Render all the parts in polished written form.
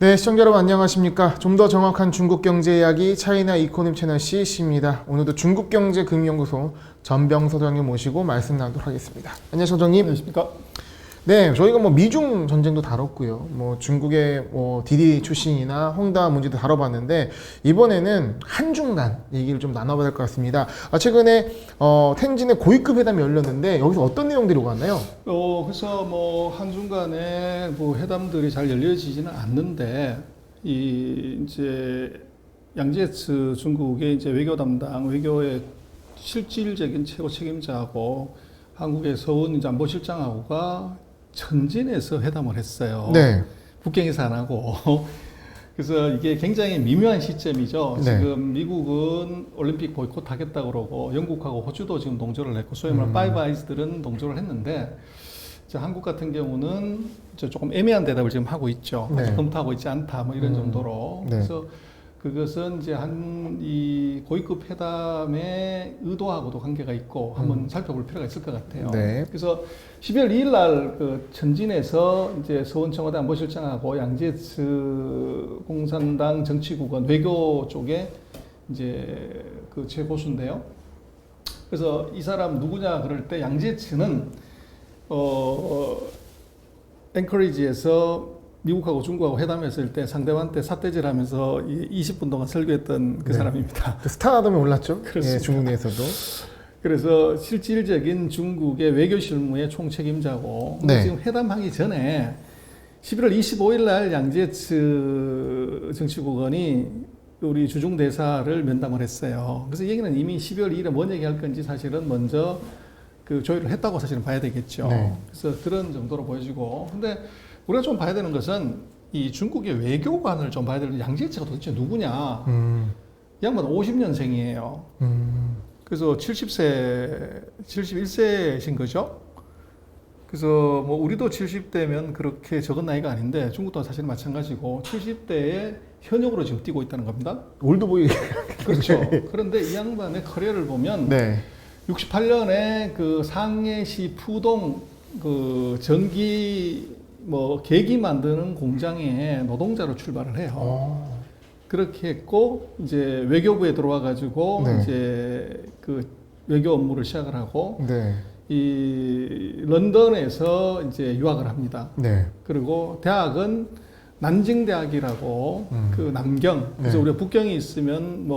네, 시청자 여러분 안녕하십니까? 좀 더 정확한 중국 경제 이야기 차이나 이코노미 채널 CC입니다. 오늘도 중국경제금융연구소 전병 소장님 모시고 말씀 나누도록 하겠습니다. 안녕하세요, 소장님. 안녕하십니까? 네, 저희가 미중 전쟁도 다뤘고요. 중국의 디디 출신이나 홍다 문제도 다뤄봤는데 이번에는 한중 간 얘기를 좀 나눠봐야 될 것 같습니다. 최근에 텐진의 고위급 회담이 열렸는데 여기서 어떤 내용들이 오갔나요? 그래서 한중 간에 회담들이 잘 열려지지는 않는데 이제 양제츠 중국의 이제 외교 담당 외교의 실질적인 최고 책임자하고 한국의 서훈 이제 안보실장하고가 천진에서 회담을 했어요. 네. 북경에서 안 하고. 그래서 이게 굉장히 미묘한 시점이죠. 네. 지금 미국은 올림픽 보이콧 하겠다 그러고 영국하고 호주도 지금 동조를 했고 소위 말하는 파이브 아이즈들은 동조를 했는데 한국 같은 경우는 조금 애매한 대답을 지금 하고 있죠. 네. 아직 검토하고 있지 않다 뭐 이런 정도로. 네. 그래서 그것은 이제 이 고위급 회담의 의도하고도 관계가 있고 한번 살펴볼 필요가 있을 것 같아요. 네. 그래서 12월 2일 날 천진에서 이제 서훈 청와대 안보실장하고 양제츠 공산당 정치국은 외교 쪽에 이제 그 최고수인데요. 그래서 이 사람 누구냐 그럴 때 양제츠는 앵커리지에서 미국하고 중국하고 회담했을 때 상대방한테 삿대질하면서 20분 동안 설교했던 그 네. 사람입니다. 스타덤에 올랐죠? 그렇습니다. 예, 중국 내에서도. 그래서 실질적인 중국의 외교 실무의 총책임자고 네. 지금 회담하기 전에 11월 25일 날 양제츠 정치국원이 우리 주중 대사를 면담을 했어요. 그래서 얘기는 이미 12월 2일에 뭔 얘기할 건지 사실은 먼저 그 조율을 했다고 사실은 봐야 되겠죠. 네. 그래서 그런 정도로 보여지고, 근데 우리가 좀 봐야 되는 것은 이 중국의 외교관을 좀 봐야 되는 양제츠가 도대체 누구냐? 이 양반은 50년생이에요. 그래서 71세신 거죠. 그래서 우리도 70대면 그렇게 적은 나이가 아닌데 중국도 사실 마찬가지고 70대에 현역으로 지금 뛰고 있다는 겁니다. 올드보이. 그렇죠. 그런데 이 양반의 커리어를 보면 네. 68년에 그 상해시 푸동 그 전기 계기 만드는 공장에 노동자로 출발을 해요. 그렇게 했고 이제 외교부에 들어와 가지고 네. 이제 그 외교 업무를 시작을 하고 네. 이 런던에서 이제 유학을 합니다. 네. 그리고 대학은 난징 대학이라고 그 남경. 그래서 네. 우리가 북경이 있으면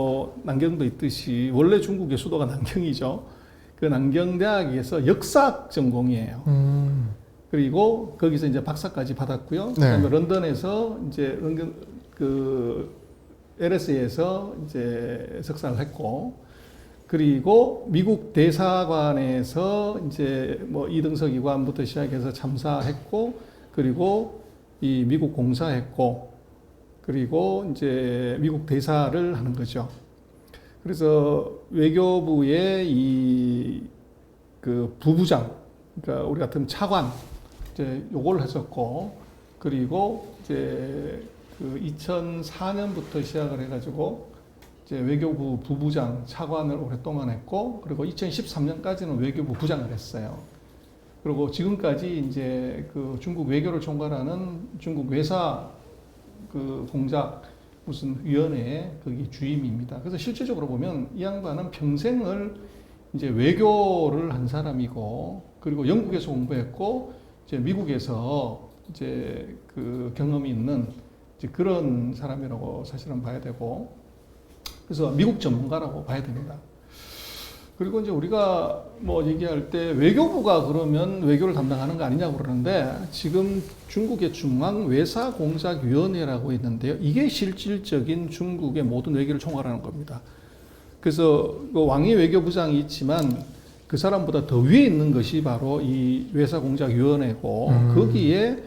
남경도 있듯이 원래 중국의 수도가 남경이죠. 그 남경 대학에서 역사학 전공이에요. 그리고 거기서 이제 박사까지 받았고요. 네. 그다음에 런던에서 이제 LSE에서 이제 석사를 했고, 그리고 미국 대사관에서 이제 이등석 이관부터 시작해서 참사했고, 그리고 이 미국 공사했고, 그리고 이제 미국 대사를 하는 거죠. 그래서 외교부의 이 그 부부장, 그러니까 우리 같은 차관, 이제 요걸 했었고, 그리고 이제 그 2004년부터 시작을 해가지고 이제 외교부 부부장 차관을 오랫동안 했고, 그리고 2013년까지는 외교부 부장을 했어요. 그리고 지금까지 이제 그 중국 외교를 총괄하는 중국 외사 그 공작 무슨 위원회의 거기 주임입니다. 그래서 실질적으로 보면 이 양반은 평생을 이제 외교를 한 사람이고, 그리고 영국에서 공부했고, 이제 미국에서 이제 그 경험이 있는 이제 그런 사람이라고 사실은 봐야 되고, 그래서 미국 전문가라고 봐야 됩니다. 그리고 이제 우리가 얘기할 때 외교부가 그러면 외교를 담당하는 거 아니냐고 그러는데, 지금 중국의 중앙외사공작위원회라고 있는데요. 이게 실질적인 중국의 모든 외교를 총괄하는 겁니다. 그래서 왕이 외교부장이 있지만 그 사람보다 더 위에 있는 것이 바로 이 외사공작위원회고, 거기에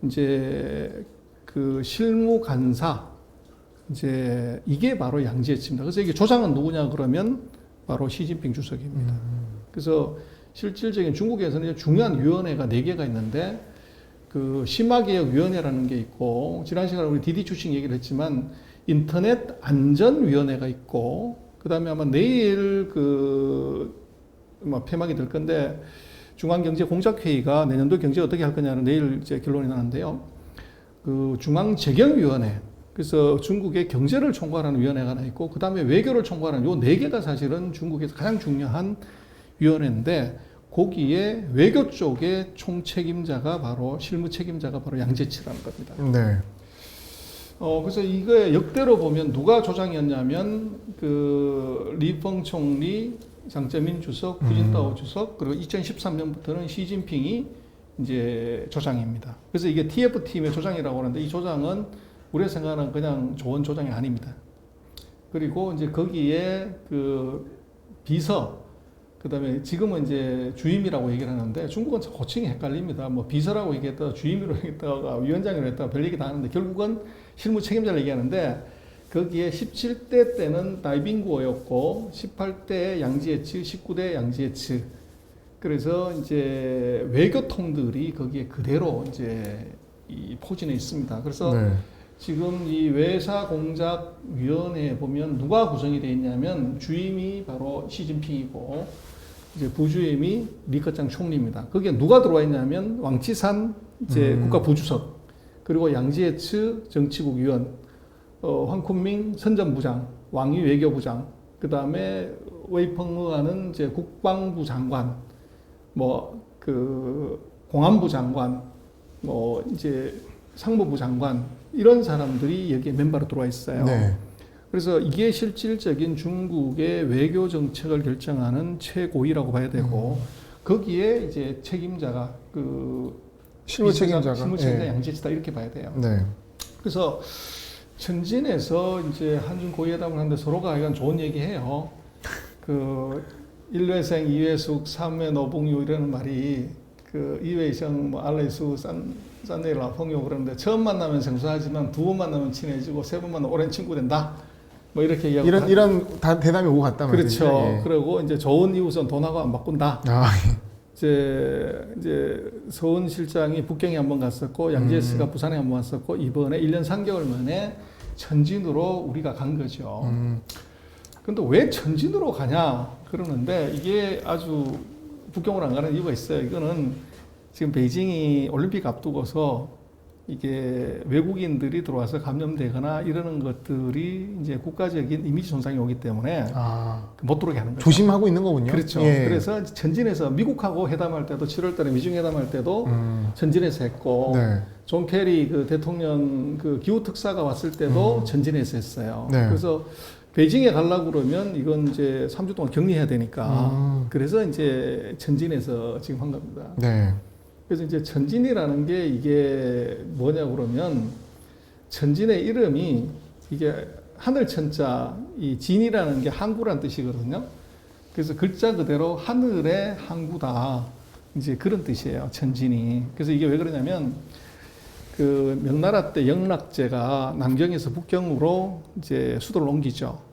이제 그 실무간사, 이제 이게 바로 양제츠입니다. 그래서 이게 조장은 누구냐 그러면 바로 시진핑 주석입니다. 그래서 실질적인 중국에서는 중요한 위원회가 4개가 있는데, 그 심화개혁위원회라는 게 있고, 지난 시간에 우리 디디 출신 얘기를 했지만 인터넷 안전위원회가 있고, 그 다음에 아마 내일 폐막이 될 건데, 중앙경제공작회의가 내년도 경제 어떻게 할 거냐는 내일 이제 결론이 나는데요. 그 중앙재경위원회, 그래서 중국의 경제를 총괄하는 위원회가 하나 있고, 그 다음에 외교를 총괄하는 요 네 개가 사실은 중국에서 가장 중요한 위원회인데, 거기에 외교 쪽의 총책임자가 바로 실무 책임자가 바로 양재치라는 겁니다. 네. 그래서 이거에 역대로 보면 누가 조장이었냐면 그 리펑 총리, 장쩌민 주석, 후진타오 주석, 그리고 2013년부터는 시진핑이 이제 조장입니다. 그래서 이게 TF팀의 조장이라고 하는데, 이 조장은 우리가 생각하는 그냥 좋은 조장이 아닙니다. 그리고 이제 거기에 그 비서, 그다음에 지금은 이제 주임이라고 얘기를 하는데, 중국은 고칭이 헷갈립니다. 뭐 비서라고 얘기했다가 주임으로 얘기했다가 위원장으로 했다가 별 얘기 다 하는데, 결국은 실무 책임자를 얘기하는데, 거기에 17대 때는 다이빙구어였고 18대 양지에츠, 19대 양지에츠. 그래서 이제 외교통들이 거기에 그대로 이제 이 포진해 있습니다. 그래서 네. 지금 이 외사공작위원회에 보면 누가 구성이 되어 있냐면, 주임이 바로 시진핑이고 이제 부주임이 리커짱 총리입니다. 거기에 누가 들어와 있냐면 왕치산 이제 국가부주석, 그리고 양지에츠 정치국 위원, 황쿤밍 선전부장, 왕위 외교부장, 그 다음에 웨이펑의하는 이제 국방부 장관, 뭐 그 공안부 장관, 뭐 이제 상무부 장관, 이런 사람들이 여기에 멤버로 들어와 있어요. 네. 그래서 이게 실질적인 중국의 외교 정책을 결정하는 최고위라고 봐야 되고, 거기에 이제 책임자가 그 실무 책임자가. 실무 책임자 예. 양재치다, 이렇게 봐야 돼요. 네. 그래서 천진에서 이제 한중 고위회담을 하는데 서로가 약간 좋은 얘기해요. 그 1회생 2회숙 3회 노봉유 이라는 말이, 그 2회생 뭐 알레수 싼네라 풍요 그러는데, 처음 만나면 생소하지만 두 번 만나면 친해지고 세 번 만나면 오랜 친구 된다. 뭐 이렇게 얘기하고 이런 대담이 오고 갔다 말이죠. 그렇죠. 예. 그리고 이제 좋은 이웃은 돈하고 안 바꾼다. 아, 이제 서훈 실장이 북경에 한번 갔었고, 양재스가 부산에 한번 왔었고, 이번에 1년 3개월 만에 천진으로 우리가 간 거죠. 근데 왜 천진으로 가냐 그러는데, 이게 아주 북경으로 안 가는 이유가 있어요. 이거는 지금 베이징이 올림픽 앞두고서 이게 외국인들이 들어와서 감염되거나 이러는 것들이 이제 국가적인 이미지 손상이 오기 때문에 못 들어오게 하는 거죠. 조심하고 있는 거군요. 그렇죠. 예. 그래서 천진에서 미국하고 회담할 때도 7월달에 미중 회담할 때도 천진에서 했고, 네. 존 케리 그 대통령 그 기후 특사가 왔을 때도 천진에서 했어요. 네. 그래서 베이징에 가려고 그러면 이건 이제 3주 동안 격리해야 되니까, 그래서 이제 천진에서 지금 한 겁니다. 네. 그래서 이제 천진이라는 게 이게 뭐냐 그러면, 천진의 이름이 이게 하늘 천자, 이 진이라는 게 항구란 뜻이거든요. 그래서 글자 그대로 하늘의 항구다, 이제 그런 뜻이에요, 천진이. 그래서 이게 왜 그러냐면, 그 명나라 때 영락제가 남경에서 북경으로 이제 수도를 옮기죠.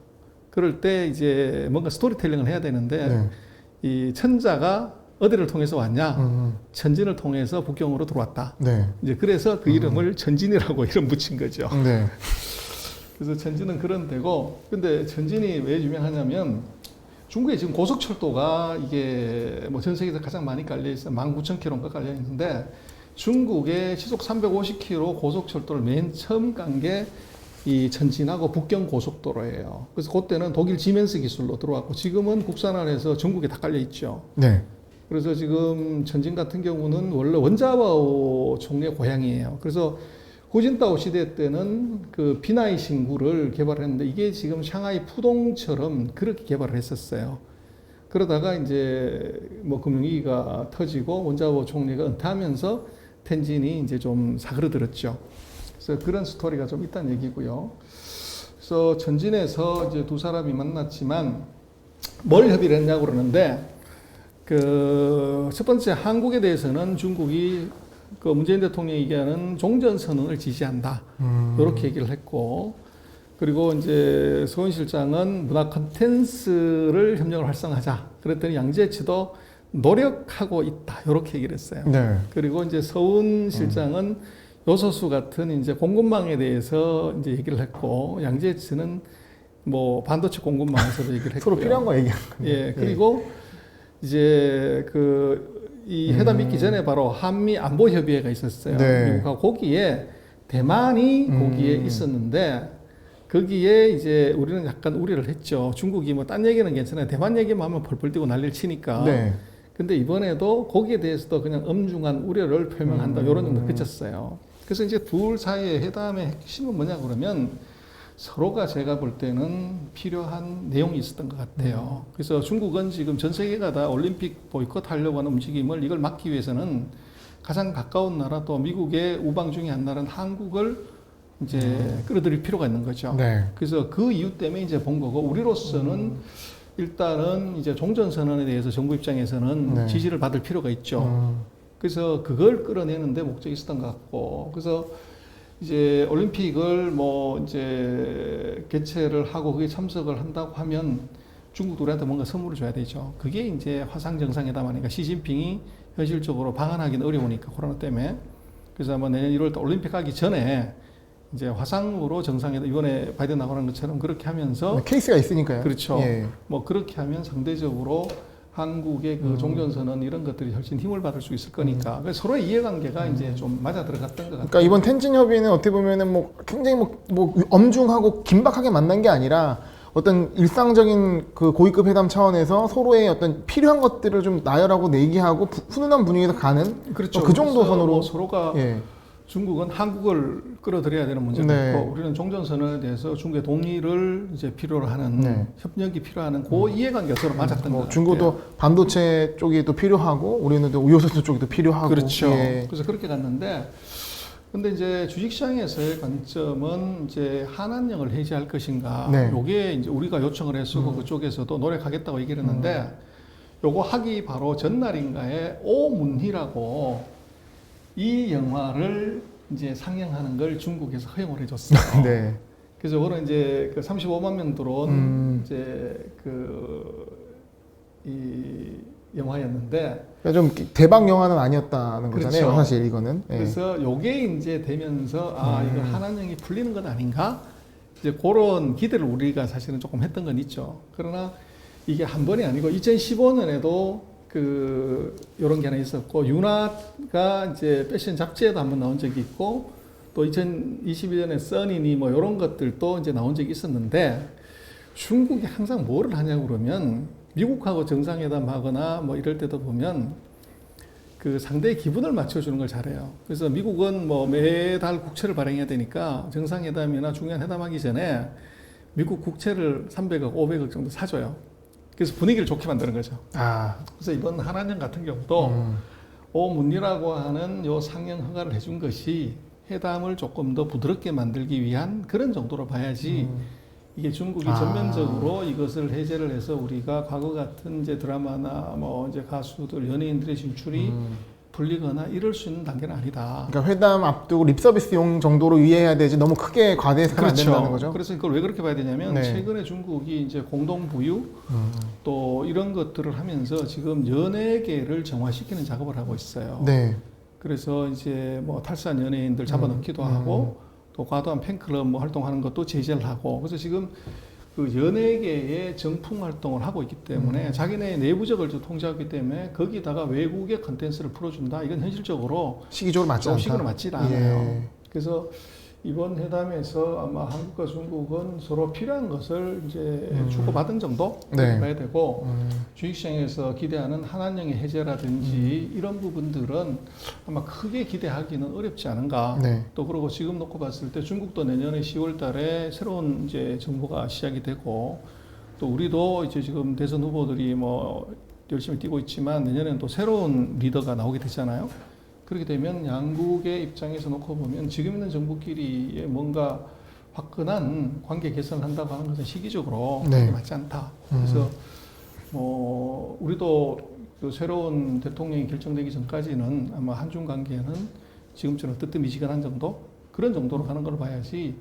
그럴 때 이제 뭔가 스토리텔링을 해야 되는데, 네. 이 천자가 어디를 통해서 왔냐? 천진을 통해서 북경으로 들어왔다. 네. 이제 그래서 그 이름을 천진이라고 이름 붙인 거죠. 네. 그래서 천진은 그런 데고, 근데 천진이 왜 유명하냐면, 중국에 지금 고속철도가 이게 뭐 전 세계에서 가장 많이 깔려 있어요. 19,000km가 깔려 있는데, 중국의 시속 350km 고속철도를 맨 처음 깐 게 이 천진하고 북경 고속도로예요. 그래서 그때는 독일 지멘스 기술로 들어왔고, 지금은 국산화해서 전국에 다 깔려 있죠. 네. 그래서 지금 천진 같은 경우는 원래 원자바오 총리의 고향이에요. 그래서 후진타오 시대 때는 그 비나이 신구를 개발했는데, 이게 지금 샹하이 푸동처럼 그렇게 개발을 했었어요. 그러다가 이제 뭐 금융위기가 터지고 원자바오 총리가 은퇴하면서 텐진이 이제 좀 사그러들었죠. 그래서 그런 스토리가 좀 있다는 얘기고요. 그래서 천진에서 이제 두 사람이 만났지만 뭘 협의를 했냐고 그러는데, 그 첫 번째, 한국에 대해서는 중국이 그 문재인 대통령이 얘기하는 종전선언을 지지한다, 이렇게 얘기를 했고, 그리고 이제 서훈 실장은 문화 콘텐츠를 협력을 활성화하자 그랬더니, 양재치도 노력하고 있다, 이렇게 얘기를 했어요. 네. 그리고 이제 서훈 실장은 요소수 같은 이제 공급망에 대해서 이제 얘기를 했고, 양재치는 뭐 반도체 공급망에서도 얘기를 했고요. 서로 필요한 거 얘기하는 거예요. 예, 그리고 이제 그 이 회담 있기 전에 바로 한미 안보 협의회가 있었어요. 네. 미국하고 거기에 대만이 거기에 있었는데 거기에 이제 우리는 약간 우려를 했죠. 중국이 뭐 딴 얘기는 괜찮아요. 대만 얘기만 하면 펄펄 뛰고 난리를 치니까. 네. 근데 이번에도 거기에 대해서도 그냥 엄중한 우려를 표명한다. 이런 정도 그쳤어요. 그래서 이제 둘 사이의 회담의 핵심은 뭐냐 그러면 서로가 제가 볼 때는 필요한 내용이 있었던 것 같아요. 그래서 중국은 지금 전 세계가 다 올림픽 보이콧 하려고 하는 움직임을 이걸 막기 위해서는 가장 가까운 나라 또 미국의 우방 중에 한 나라는 한국을 이제 끌어들일 필요가 있는 거죠. 네. 그래서 그 이유 때문에 이제 본 거고 우리로서는 일단은 이제 종전선언에 대해서 정부 입장에서는 네. 지지를 받을 필요가 있죠. 그래서 그걸 끌어내는데 목적이 있었던 것 같고 그래서 이제 올림픽을 뭐 이제 개최를 하고 그게 참석을 한다고 하면 중국도 우리한테 뭔가 선물을 줘야 되죠. 그게 이제 화상 정상회담 아니까 시진핑이 현실적으로 방한하기는 어려우니까 코로나 때문에. 그래서 아마 내년 1월 달 올림픽 하기 전에 이제 화상으로 정상회담 이번에 바이든 나가는 것처럼 그렇게 하면서 케이스가 있으니까요. 그렇죠. 예. 뭐 그렇게 하면 상대적으로 한국의 그 종전선언 이런 것들이 훨씬 힘을 받을 수 있을 거니까 그래서 서로의 이해관계가 이제 좀 맞아 들어갔던 것 같아요. 그러니까 이번 텐진 협의는 어떻게 보면은 뭐 굉장히 뭐 엄중하고 긴박하게 만난 게 아니라 어떤 일상적인 그 고위급 회담 차원에서 서로의 어떤 필요한 것들을 좀 나열하고 내기하고 훈훈한 분위기에서 가는 그렇죠. 그 정도 그래서 선으로 뭐 서로가 예. 중국은 한국을 끌어들여야 되는 문제도 네. 있고 우리는 종전선언에 대해서 중국의 동의를 이제 필요로 하는 네. 협력이 필요하는 그 이해관계가 서로 맞았던 것 같아요. 중국도 반도체 쪽이 또 필요하고 우리는 또 우효소수 쪽이 또 필요하고 그렇죠. 예. 그래서 그렇게 갔는데 근데 이제 주식시장에서의 관점은 이제 한한령을 해제할 것인가. 네. 요게 이제 우리가 요청을 했고 그쪽에서도 노력하겠다고 얘기를 했는데 요거 하기 바로 전날인가에 오문희라고 이 영화를 이제 상영하는 걸 중국에서 허용을 해줬어요. 네. 그래서 오늘 이제 그 35만 명 들어온 이제 이 영화였는데 그러니까 좀 대박 영화는 아니었다는 거잖아요. 그렇죠. 사실 이거는. 예. 그래서 요게 이제 되면서 이거 한한령이 풀리는 건 아닌가? 이제 그런 기대를 우리가 사실은 조금 했던 건 있죠. 그러나 이게 한 번이 아니고 2015년에도 요런 게 하나 있었고 유나가 이제 패션 잡지에도 한번 나온 적이 있고 또 2021년에 써니니 뭐 요런 것들도 이제 나온 적이 있었는데 중국이 항상 뭐를 하냐고 그러면 미국하고 정상회담 하거나 뭐 이럴 때도 보면 그 상대의 기분을 맞춰주는 걸 잘해요. 그래서 미국은 뭐 매달 국채를 발행해야 되니까 정상회담이나 중요한 회담하기 전에 미국 국채를 300억, 500억 정도 사줘요. 그래서 분위기를 좋게 만드는 거죠. 그래서 이번 한한령 같은 경우도 오문리라고 하는 요 상영 허가를 해준 것이 회담을 조금 더 부드럽게 만들기 위한 그런 정도로 봐야지 이게 중국이 전면적으로 이것을 해제를 해서 우리가 과거 같은 이제 드라마나 뭐 이제 가수들, 연예인들의 진출이 불리거나 이럴 수 있는 단계는 아니다. 그러니까 회담 앞두고 립서비스용 정도로 이해해야 되지 너무 크게 과대해서는 안 된다는 거죠. 그래서 그걸 왜 그렇게 봐야 되냐면 네. 최근에 중국이 이제 공동 부유 또 이런 것들을 하면서 지금 연예계를 정화시키는 작업을 하고 있어요. 네. 그래서 이제 뭐 탈사한 연예인들 잡아넣기도 하고 또 과도한 팬클럽 뭐 활동하는 것도 제재를 하고 그래서 지금 그 연예계의 정풍 활동을 하고 있기 때문에 자기네 내부적을 좀 통제하기 때문에 거기다가 외국의 컨텐츠를 풀어준다. 이건 현실적으로 시기적으로 맞지 않다. 시기로 맞지 않아요. 예. 그래서 이번 회담에서 아마 한국과 중국은 서로 필요한 것을 이제 주고받은 정도 네. 봐야 되고 주식시장에서 기대하는 한한령의 해제라든지 이런 부분들은 아마 크게 기대하기는 어렵지 않은가. 네. 또 그리고 지금 놓고 봤을 때 중국도 내년에 10월달에 새로운 이제 정부가 시작이 되고 또 우리도 이제 지금 대선 후보들이 뭐 열심히 뛰고 있지만 내년에는 또 새로운 리더가 나오게 되잖아요. 그렇게 되면 양국의 입장에서 놓고 보면 지금 있는 정부끼리의 뭔가 화끈한 관계 개선을 한다고 하는 것은 시기적으로 네. 맞지 않다. 그래서 뭐 우리도 그 새로운 대통령이 결정되기 전까지는 아마 한중 관계는 지금처럼 뜨뜻미지근한 정도 그런 정도로 가는 걸 봐야지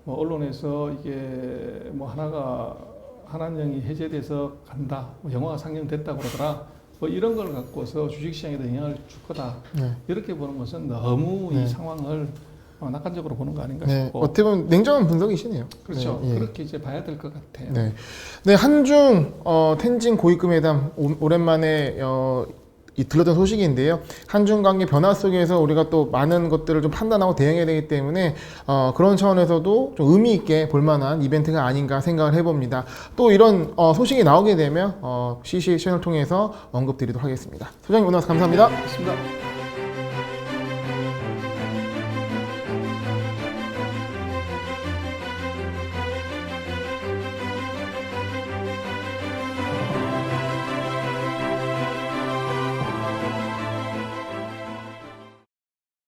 뭐 언론에서 이게 뭐 한한령이 해제돼서 간다, 뭐 영화가 상영됐다 그러더라. 뭐 이런 걸 갖고서 주식시장에도 영향을 줄 거다. 네. 이렇게 보는 것은 너무 네. 이 상황을 낙관적으로 보는 거 아닌가 네. 싶고. 어떻게 보면 냉정한 분석이시네요. 그렇죠. 네. 예. 그렇게 이제 봐야 될 것 같아요. 네. 네, 한중 텐진 고위급 회담 오랜만에 들렸던 소식인데요. 한중 관계 변화 속에서 우리가 또 많은 것들을 좀 판단하고 대응해야 되기 때문에 그런 차원에서도 좀 의미 있게 볼만한 이벤트가 아닌가 생각을 해봅니다. 또 이런 소식이 나오게 되면 CC 채널 통해서 언급드리도록 하겠습니다. 소장님 오늘 와서 감사합니다. 고맙습니다.